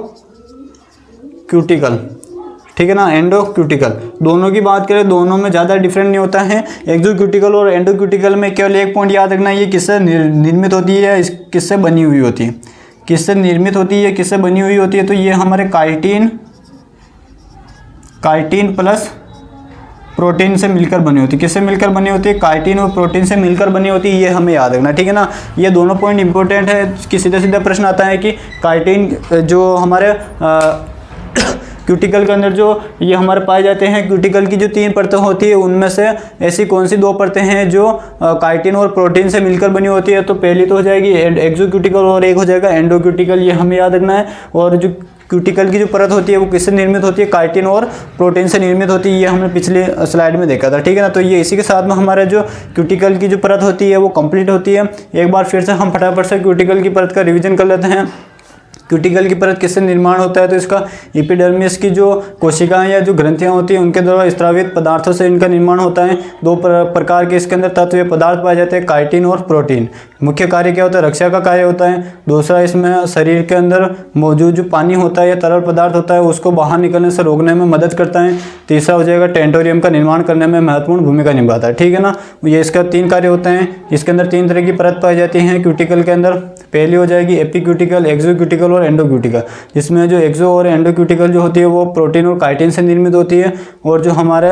ठीक है ना, एंडोक्यूटिकल। दोनों की बात करें, दोनों में ज़्यादा डिफरेंट नहीं होता है। एक्सोक्यूटिकल और एंडोक्यूटिकल में केवल एक पॉइंट याद रखना, ये किससे निर्मित होती है, किससे बनी हुई होती है, किससे निर्मित होती है, किससे बनी हुई होती है? तो ये हमारे काइटिन प्लस प्रोटीन से मिलकर बनी होती है। किससे मिलकर बनी होती है? काइटिन और प्रोटीन से मिलकर बनी होती है, ये हमें याद रखना, ठीक है ना। ये दोनों पॉइंट इंपॉर्टेंट है कि सीधा सीधा प्रश्न आता है कि काइटिन जो हमारे क्यूटिकल के अंदर जो ये हमारे पाए जाते हैं, क्यूटिकल की जो 3 परतें होती है उनमें से ऐसी कौन सी 2 परतें हैं जो काइटिन और प्रोटीन से मिलकर बनी होती है? तो पहली तो हो जाएगी एक्सोक्यूटिकल और एक हो जाएगा एंडोक्यूटिकल, ये हमें याद रखना है। और जो क्यूटिकल की जो परत होती है वो किससे निर्मित होती है? काइटिन और प्रोटीन से निर्मित होती है, ये हमने पिछले स्लाइड में देखा था, ठीक है ना। तो ये इसी के साथ में हमारा जो क्यूटिकल की जो परत होती है वो कंप्लीट होती है। एक बार फिर से हम फटाफट से क्यूटिकल की परत का रिवीजन कर लेते हैं। क्यूटिकल की परत किससे निर्माण होता है? तो इसका एपिडर्मिस की जो कोशिकाएं या जो ग्रंथियां होती हैं उनके द्वारा स्रावित पदार्थों से इनका निर्माण होता है। 2 प्रकार के इसके अंदर तत्व या पदार्थ पाए जाते हैं, काइटिन और प्रोटीन। मुख्य कार्य क्या होता है? रक्षा का कार्य होता है। दूसरा, इसमें शरीर के अंदर मौजूद जो पानी होता है या तरल पदार्थ होता है उसको बाहर निकलने से रोकने में मदद करता है। तीसरा हो जाएगा टेंटोरियम का निर्माण करने में महत्वपूर्ण भूमिका निभाता है, ठीक है ना। ये इसका 3 कार्य होते हैं। इसके अंदर 3 तरह की परत पाई जाती हैं क्यूटिकल के अंदर। पहली हो जाएगी एपीक्यूटिकल, एक्सोक्यूटिकल और एंडोक्यूटिकल, जिसमें जो एक्सो और एंडोक्यूटिकल जो होती है वो प्रोटीन और काइटिन से निर्मित होती है। और जो हमारे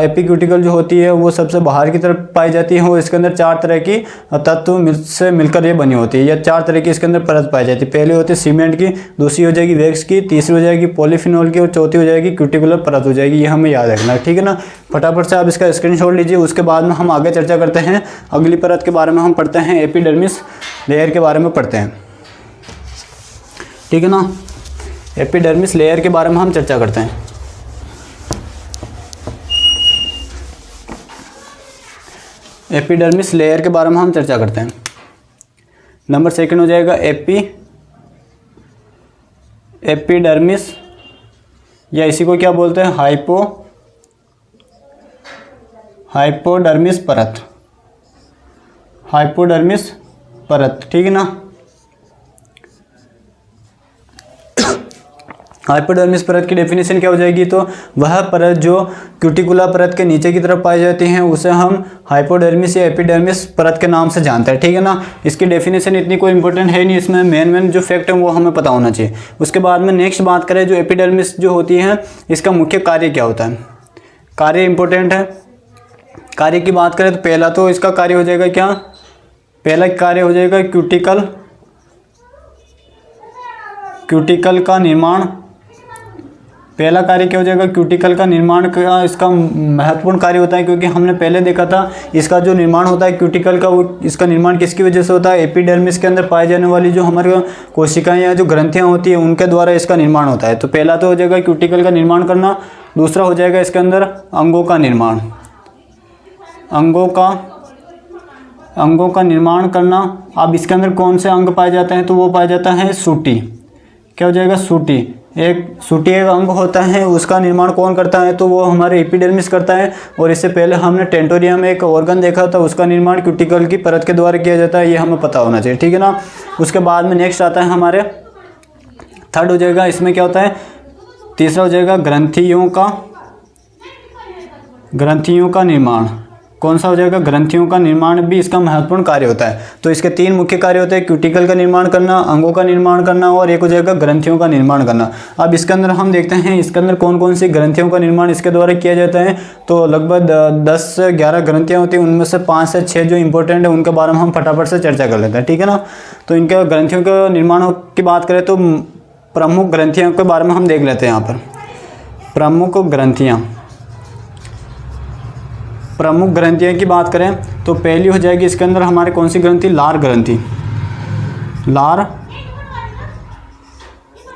एपीक्यूटिकल जो होती है वो सबसे बाहर की तरफ पाई जाती है। वो इसके अंदर 4 तरह की तत्व से मिलकर ये बनी होती है, या 4 तरह की इसके अंदर परत पाई जाती है। पहली होती है सीमेंट की, दूसरी हो जाएगी वैक्स की, तीसरी हो जाएगी पॉलीफिनोल की और चौथी हो जाएगी क्यूटिकुलर परत हो जाएगी। ये हमें याद रखना है, ठीक है ना। फटाफट से आप इसका स्क्रीनशॉट लीजिए, उसके बाद में हम आगे चर्चा करते हैं। अगली परत के बारे में हम पढ़ते हैं, एपिडर्मिस लेयर के बारे में पढ़ते हैं, ठीक है ना। एपिडर्मिस लेयर के बारे में हम चर्चा करते हैं। एपिडर्मिस लेयर के बारे में हम चर्चा करते हैं। नंबर सेकंड हो जाएगा एपिडर्मिस, या इसी को क्या बोलते हैं? हाइपोडर्मिस परत, ठीक है ना। हाइपोडर्मिस परत की डेफिनेशन क्या हो जाएगी? तो वह परत जो क्यूटिकुला परत के नीचे की तरफ पाई जाती हैं उसे हम हाइपोडर्मिस या एपिडर्मिस परत के नाम से जानते हैं, ठीक है ना। इसकी डेफिनेशन इतनी कोई इंपॉर्टेंट है नहीं, इसमें मेन जो फैक्ट है वो हमें पता होना चाहिए। उसके बाद में नेक्स्ट बात करें, जो एपिडर्मिस जो होती है इसका मुख्य कार्य क्या होता है? कार्य इंपॉर्टेंट है। कार्य की बात करें तो पहला तो इसका कार्य हो जाएगा क्या? पहला कार्य हो जाएगा क्यूटिकल का निर्माण। पहला कार्य क्या हो जाएगा? क्यूटिकल का निर्माण का इसका महत्वपूर्ण कार्य होता है, क्योंकि हमने पहले देखा था इसका जो निर्माण होता है क्यूटिकल का, वो इसका निर्माण किसकी वजह से होता है? एपिडर्मिस के अंदर पाए जाने वाली जो हमारे कोशिकाएं या जो ग्रंथियां होती है उनके द्वारा इसका निर्माण होता है। तो पहला तो हो जाएगा क्यूटिकल का निर्माण करना। दूसरा हो जाएगा इसके अंदर अंगों का निर्माण, अंगों का निर्माण करना। अब इसके अंदर कौन से अंग पाए जाते हैं? तो वो पाया जाता है सूटी। क्या हो जाएगा? सूटी। सूटी एक अंग होता है, उसका निर्माण कौन करता है? तो वो हमारे एपिडर्मिस करता है। और इससे पहले हमने टेंटोरियम एक ऑर्गन देखा था, उसका निर्माण क्यूटिकल की परत के द्वारा किया जाता है, ये हमें पता होना चाहिए, ठीक है ना। उसके बाद में नेक्स्ट आता है हमारे थर्ड हो जाएगा, इसमें क्या होता है? तीसरा हो जाएगा ग्रंथियों का निर्माण। कौन सा हो जाएगा? ग्रंथियों का निर्माण भी इसका महत्वपूर्ण कार्य होता है। तो इसके 3 मुख्य कार्य होते हैं, क्यूटिकल का निर्माण करना, अंगों का निर्माण करना और एक हो जाएगा ग्रंथियों का निर्माण करना। अब इसके अंदर हम देखते हैं इसके अंदर कौन कौन सी ग्रंथियों का निर्माण इसके द्वारा किया जाता है। तो लगभग 10 से 11 ग्रंथियाँ होती हैं, उनमें से 5 से 6 जो इंपॉर्टेंट है उनके बारे में हम फटाफट से चर्चा कर लेते हैं, ठीक है ना। तो इनके ग्रंथियों के निर्माण की बात करें तो प्रमुख ग्रंथियों के बारे में हम देख लेते हैं। यहाँ पर प्रमुख ग्रंथियाँ, प्रमुख ग्रंथियों की बात करें तो पहली हो जाएगी इसके अंदर हमारे कौन सी ग्रंथि, लार ग्रंथि,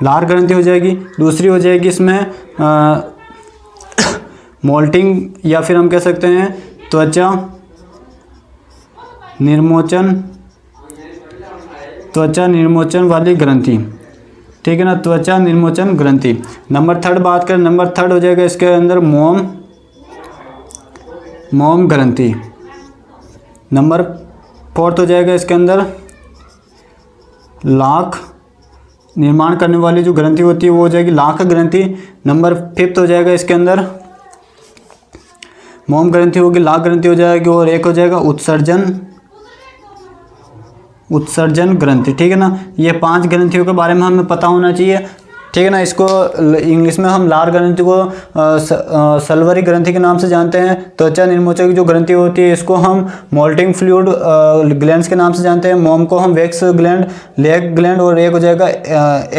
लार ग्रंथि हो जाएगी। दूसरी हो जाएगी इसमें मोल्टिंग या फिर हम कह सकते हैं त्वचा निर्मोचन वाली ग्रंथि, ठीक है ना, त्वचा निर्मोचन ग्रंथि। नंबर थर्ड बात करें, नंबर थर्ड हो जाएगा इसके अंदर मोम ग्रंथि। नंबर फोर्थ हो जाएगा इसके अंदर लाख निर्माण करने वाली जो ग्रंथि होती है वो हो जाएगी लाख ग्रंथि। नंबर फिफ्थ हो जाएगा इसके अंदर मोम ग्रंथि होगी, लाख ग्रंथि हो जाएगी, और एक हो जाएगा उत्सर्जन ग्रंथि, ठीक है ना। ये 5 ग्रंथियों के बारे में हमें पता होना चाहिए, ठीक है ना। इसको इंग्लिश में हम लार ग्रंथि को सल्वरी ग्रंथि के नाम से जानते हैं। त्वचा निर्मोचक जो ग्रंथि होती है इसको हम मोल्टिंग फ्लूइड ग्लैंड्स के नाम से जानते हैं। मोम को हम वैक्स ग्लैंड, लेग ग्लैंड, और एक हो जाएगा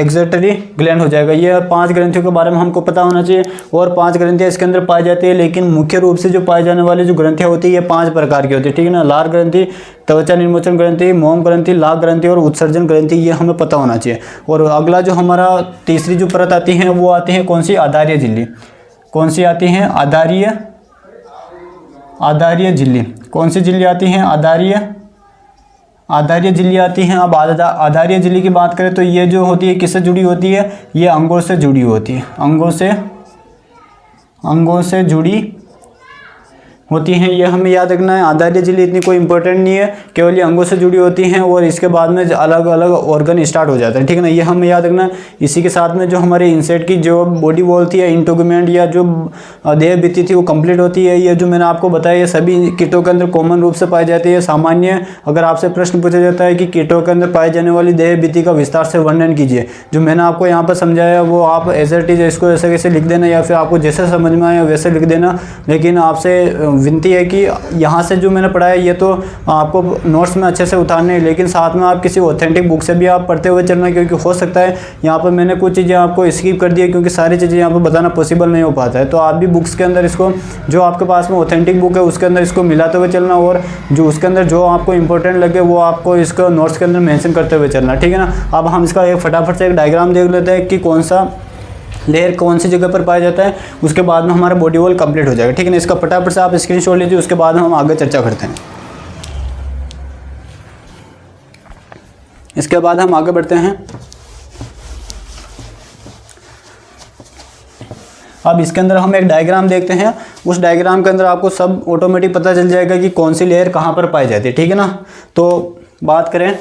एक्जेटरी ग्लैंड हो जाएगा। ये 5 ग्रंथियों के बारे में हमको पता होना चाहिए, और 5 ग्रंथियाँ इसके अंदर पाई जाती है, लेकिन मुख्य रूप से जो पाई जाने वाली जो ग्रंथियाँ होती है ये 5 प्रकार की होती है, ठीक है ना। लार ग्रंथि, त्वचा निर्मोचन ग्रंथि, मोम ग्रंथि, लाख ग्रंथि और उत्सर्जन ग्रंथि, ये हमें पता होना चाहिए। और अगला जो हमारा तीसरी जो परत आती है वो आती है कौन सी, आधार्य झिल्ली। कौन सी आती है, आधार्य झिल्ली। कौन सी झिल्ली आती है, आधार्य झिल्ली आती है। अब आधार्य झिल्ली की बात करें तो ये जो होती है किससे जुड़ी होती है, ये अंगों से जुड़ी होती है, अंगों से जुड़ी होती हैं। ये हमें याद रखना है। आधार्य झिल्ली इतनी कोई इंपॉर्टेंट नहीं है, केवल ये अंगों से जुड़ी होती हैं और इसके बाद में अलग अलग ऑर्गन स्टार्ट हो जाते हैं, ठीक है ना। ये हमें याद रखना है। इसी के साथ में जो हमारे इंसेक्ट की जो बॉडी वॉल थी या इंटेगुमेंट या जो देह भित्ति थी वो कंप्लीट होती है। ये जो मैंने आपको बताया ये सभी कीटों के अंदर कॉमन रूप से पाई जाती है। सामान्य अगर आपसे प्रश्न पूछा जाता है कि कीटों के अंदर पाई जाने वाली देह भित्ति का विस्तार से वर्णन कीजिए, जो मैंने आपको यहाँ पर समझाया वो आप एज इट इज इसको ऐसे कैसे लिख देना, या फिर आपको जैसे समझ में आए वैसे लिख देना। लेकिन आपसे विनती है कि यहाँ से जो मैंने पढ़ाया ये तो आपको नोट्स में अच्छे से उतारने हैं, लेकिन साथ में आप किसी ऑथेंटिक बुक से भी आप पढ़ते हुए चलना, क्योंकि हो सकता है यहाँ पर मैंने कुछ चीज़ें आपको स्किप कर दी है, क्योंकि सारी चीज़ें यहाँ पर बताना पॉसिबल नहीं हो पाता है। तो आप भी बुक्स के अंदर इसको, जो आपके पास में ऑथेंटिक बुक है उसके अंदर इसको मिलाते हुए चलना, और जो उसके अंदर जो आपको इंपॉर्टेंट लगे वो आपको इसको नोट्स के अंदर मेंशन करते हुए चलना, ठीक है ना। अब हम इसका एक फटाफट से एक डायग्राम देख लेते हैं कि कौन सा लेयर कौन सी जगह पर पाया जाता है, उसके बाद में हमारा बॉडी वॉल कंप्लीट हो जाएगा, ठीक है ना। इसका फटाफट से आप स्क्रीनशॉट लीजिए, उसके बाद हम आगे चर्चा करते हैं। इसके बाद हम आगे बढ़ते हैं। अब इसके अंदर हम एक डायग्राम देखते हैं। उस डायग्राम के अंदर आपको सब ऑटोमेटिक पता चल जाएगा कि कौन सी लेयर कहाँ पर पाई जाती है, ठीक है ना। तो बात करें,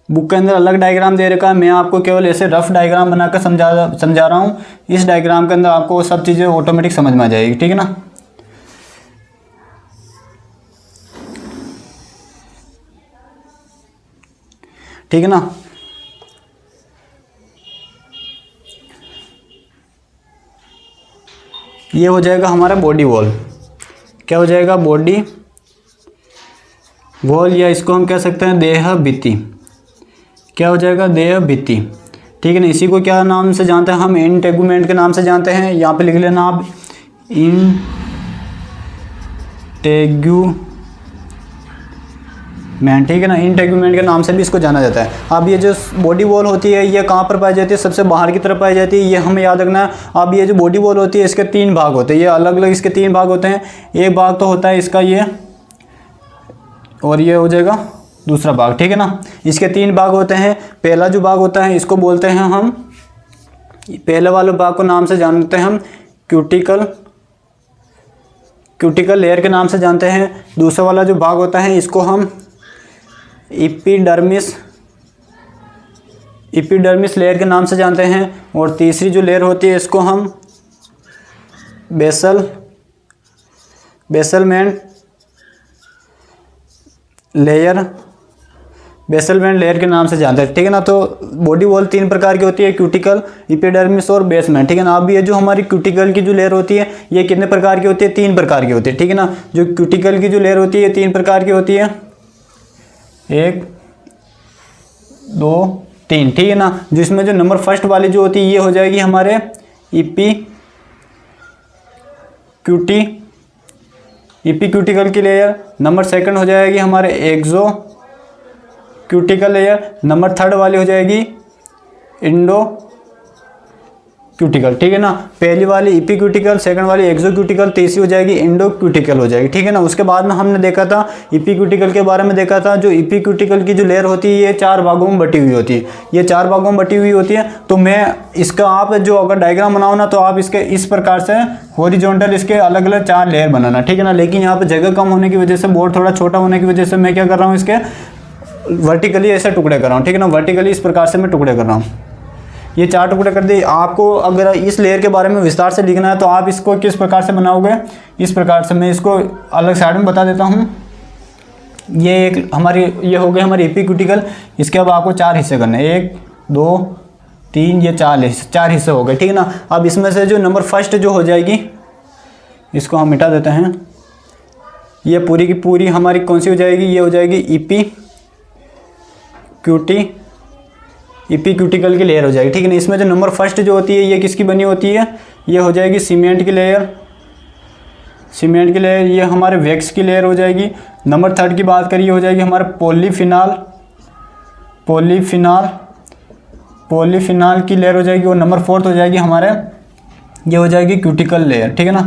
बुक के अंदर अलग डायग्राम दे रखा है, मैं आपको केवल ऐसे रफ डायग्राम बनाकर समझा रहा हूँ। इस डायग्राम के अंदर आपको सब चीज़ें ऑटोमेटिक समझ में आ जाएगी, ठीक है ना। ठीक है ना। ये हो जाएगा हमारा बॉडी वॉल। क्या हो जाएगा, बॉडी वॉल, या इसको हम कह सकते हैं देह भित्ति। क्या हो जाएगा, देह भित्ति, ठीक है ना। इसी को क्या नाम से जानते हैं हम, इंटेगुमेंट के नाम से जानते हैं। यहाँ पे लिख लेना आप, इंटेगुमेंट, ठीक है ना। इंटेगुमेंट के नाम से भी इसको जाना जाता है। अब ये जो बॉडी वॉल होती है ये कहाँ पर पाई जाती है, सबसे बाहर की तरफ पाई जाती है, ये हमें याद रखना है। अब ये जो बॉडी वॉल होती है इसके 3 भाग होते हैं, ये अलग अलग इसके 3 भाग होते हैं। एक भाग तो होता है इसका ये, और ये हो जाएगा दूसरा भाग, ठीक है ना। इसके 3 भाग होते हैं। पहला जो भाग होता है इसको बोलते हैं हम, पहले वाले भाग को नाम से जानते हैं हम क्यूटिकल लेयर के नाम से जानते हैं। दूसरा वाला जो भाग होता है इसको हम एपिडर्मिस लेयर के नाम से जानते हैं। और तीसरी जो लेयर होती है इसको हम बेसलमेंट लेयर के नाम से जानते हैं, ठीक है ना। तो बॉडी वॉल 3 प्रकार की होती है, क्यूटिकल, एपिडर्मिस और बेसमेंट, ठीक है ना। अब ये जो हमारी क्यूटिकल की जो लेयर होती है ये कितने प्रकार की होती है, 3 प्रकार की होती है, ठीक है ना। जो क्यूटिकल की जो लेयर होती है 3 प्रकार की होती है, 1 2 3, ठीक है ना। जिसमें जो नंबर फर्स्ट वाली जो होती है ये हो जाएगी हमारे क्यूटी इपीक्यूटिकल की लेयर, नंबर सेकंड हो जाएगी हमारे एक्सो क्यूटिकल लेयर, नंबर थर्ड वाली हो जाएगी इंडो क्यूटिकल, ठीक है ना। पहली वाली इपीक्यूटिकल, सेकंड वाली एक्सोक्यूटिकल, तीसरी हो जाएगी इंडोक्यूटिकल हो जाएगी, ठीक है ना। उसके बाद में हमने देखा था इपीक्यूटिकल के बारे में देखा था, जो इपीक्यूटिकल की जो लेयर होती है ये 4 भागों में बटी हुई होती है, ये 4 भागों में बटी हुई होती है। तो मैं इसका आप जो अगर डायग्राम बनाओ ना तो आप इसके इस प्रकार से हॉरिजॉन्टल इसके अलग अलग 4 लेयर बनाना, ठीक है ना। लेकिन यहाँ पर जगह कम होने की वजह से, बोर्ड थोड़ा छोटा होने की वजह से मैं क्या कर रहा हूँ, इसके वर्टिकली ऐसे टुकड़े कर रहा हूँ, ठीक है ना। वर्टिकली इस प्रकार से मैं टुकड़े कर रहा हूँ, ये 4 टुकड़े कर दिए। आपको अगर इस लेयर के बारे में विस्तार से लिखना है तो आप इसको किस प्रकार से बनाओगे, इस प्रकार से मैं इसको अलग साइड में बता देता हूँ। ये एक हमारी ये हो गई हमारी इपीक्यूटिकल, इसके अब आपको 4 हिस्से करने हैं, 1 2 3 ये 4 हिस्से हो गए, ठीक है ना। अब इसमें से जो नंबर फर्स्ट जो हो जाएगी इसको हम मिटा देते हैं, ये पूरी की पूरी हमारी कौन सी हो जाएगी, ये हो जाएगी इपीक्यूटिकल की लेयर हो जाएगी, ठीक है ना। इसमें जो नंबर फर्स्ट जो होती है ये किसकी बनी होती है, ये हो जाएगी सीमेंट की लेयर, ये हमारे वैक्स की लेयर हो जाएगी। नंबर थर्ड की बात करिए हो जाएगी हमारे पॉलीफिनाल की लेयर हो जाएगी। और नंबर फोर्थ हो जाएगी हमारे ये हो जाएगी क्यूटिकल लेयर, ठीक है ना,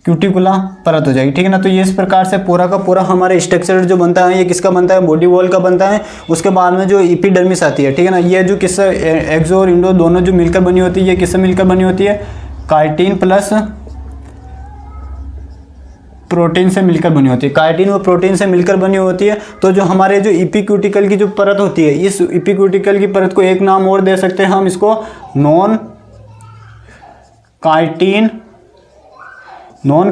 क्यूटिकुला परत हो जाएगी, ठीक है ना। तो ये इस प्रकार से पूरा का पूरा हमारे स्ट्रक्चर जो बनता है ये किसका बनता है, बॉडी वॉल का बनता है। उसके बाद में जो एपिडर्मिस आती है, ठीक है ना, ये जो किससे एक्सो और इंडो दोनों जो मिलकर बनी होती है, ये किससे मिलकर बनी होती है, काइटिन प्लस प्रोटीन से मिलकर बनी होती है, काइटिन और प्रोटीन से मिलकर बनी होती है। तो जो हमारे जो इपीक्यूटिकल की जो परत होती है, इस इपीक्यूटिकल की परत को एक नाम और दे सकते हैं हम, इसको नॉन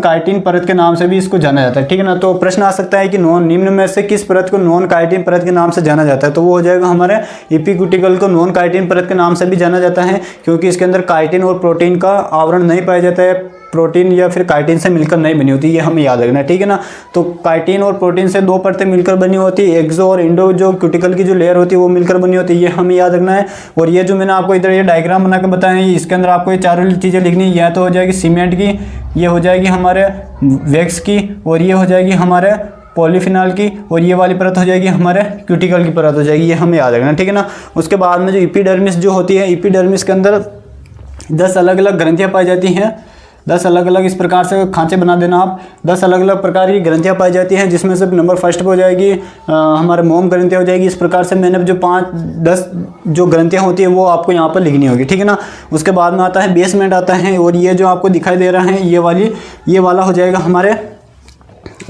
काइटिन परत के नाम से भी इसको जाना जाता है, ठीक है ना। तो प्रश्न आ सकता है कि निम्न में से किस परत को नॉन काइटिन परत के नाम से जाना जाता है, तो वो हो जाएगा हमारे इपीक्यूटिकल को नॉन काइटिन परत के नाम से भी जाना जाता है, क्योंकि इसके अंदर काइटिन और प्रोटीन का आवरण नहीं पाया जाता है, प्रोटीन या फिर काइटिन से मिलकर नहीं बनी होती, ये हमें याद रखना है, ठीक है ना। तो काइटिन और प्रोटीन से 2 परतें मिलकर बनी होती है, एक्सो और इंडो जो क्यूटिकल की जो लेयर होती है वो मिलकर बनी होती है, ये हमें याद रखना है। और ये जो मैंने आपको इधर ये डायग्राम बना के बताया है, इसके अंदर आपको ये 4 चीज़ें लिखनी है। यह तो हो जाएगी सीमेंट की, ये हो जाएगी हमारे वैक्स की, और ये हो जाएगी हमारे पॉलीफिनाल की, और ये वाली परत हो जाएगी हमारे क्यूटिकल की परत हो जाएगी, ये हमें याद रखना, ठीक है ना। उसके बाद में जो एपिडर्मिस जो होती है, एपिडर्मिस के अंदर 10 अलग अलग ग्रंथियाँ पाई जाती हैं, 10 अलग अलग इस प्रकार से खांचे बना देना आप, 10 अलग अलग प्रकार की ग्रंथियाँ पाई जाती हैं, जिसमें से नंबर फर्स्ट पे हो जाएगी हमारे मोम ग्रंथियाँ हो जाएगी। इस प्रकार से मैंने जो 5-10 जो ग्रंथियाँ होती है वो आपको यहाँ पर लिखनी होगी, ठीक है ना। उसके बाद में आता है बेसमेंट आता है, और ये जो आपको दिखाई दे रहा है ये वाला हो जाएगा हमारे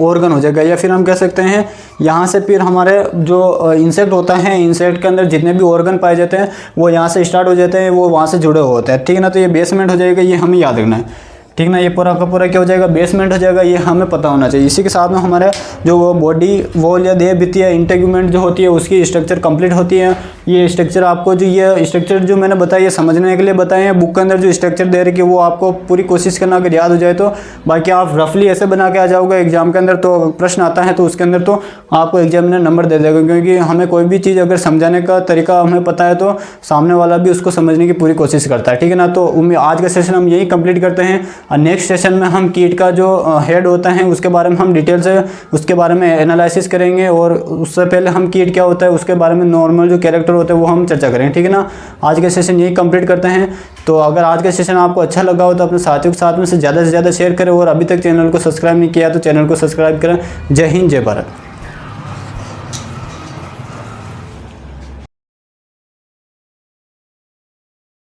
ऑर्गन हो जाएगा, या फिर हम कह सकते हैं यहाँ से फिर हमारे जो इंसेक्ट होता है, इंसेक्ट के अंदर जितने भी ऑर्गन पाए जाते हैं वो यहाँ से स्टार्ट हो जाते हैं, वो वहाँ से जुड़े होते हैं, ठीक है ना। तो ये बेसमेंट हो जाएगा, ये हमें याद रखना है, ठीक ना। ये पूरा का पूरा क्या हो जाएगा, बेसमेंट हो जाएगा, ये हमें पता होना चाहिए। इसी के साथ में हमारे जो वो बॉडी वॉल या देह भित्ति या इंटेगुमेंट जो होती है उसकी स्ट्रक्चर कंप्लीट होती है। ये स्ट्रक्चर आपको जो ये स्ट्रक्चर जो मैंने बताया ये समझने के लिए बताए हैं, बुक के अंदर जो स्ट्रक्चर दे रखी है वो आपको पूरी कोशिश करना अगर याद हो जाए तो। बाकी आप रफली ऐसे बना के आ जाओगे एग्जाम के अंदर, तो प्रश्न आता है तो उसके अंदर तो आपको एग्जामिनर नंबर दे देगा, क्योंकि हमें कोई भी चीज़ अगर समझाने का तरीका हमें पता है तो सामने वाला भी उसको समझने की पूरी कोशिश करता है, ठीक है ना। तो आज का सेशन हम यही कंप्लीट करते हैं, और नेक्स्ट सेशन में हम कीट का जो हेड होता है उसके बारे में हम डिटेल से उसके बारे में एनालिसिस करेंगे, और उससे पहले हम कीट क्या होता है उसके बारे में नॉर्मल जो कैरेक्टर होते हैं वो हम चर्चा करेंगे, ठीक है ना। आज का सेशन यही कंप्लीट करते हैं। तो अगर आज का सेशन आपको अच्छा लगा हो तो अपने साथियों के साथ में से ज़्यादा शेयर करें, और अभी तक चैनल को सब्सक्राइब नहीं किया तो चैनल को सब्सक्राइब करें। जय हिंद, जय भारत।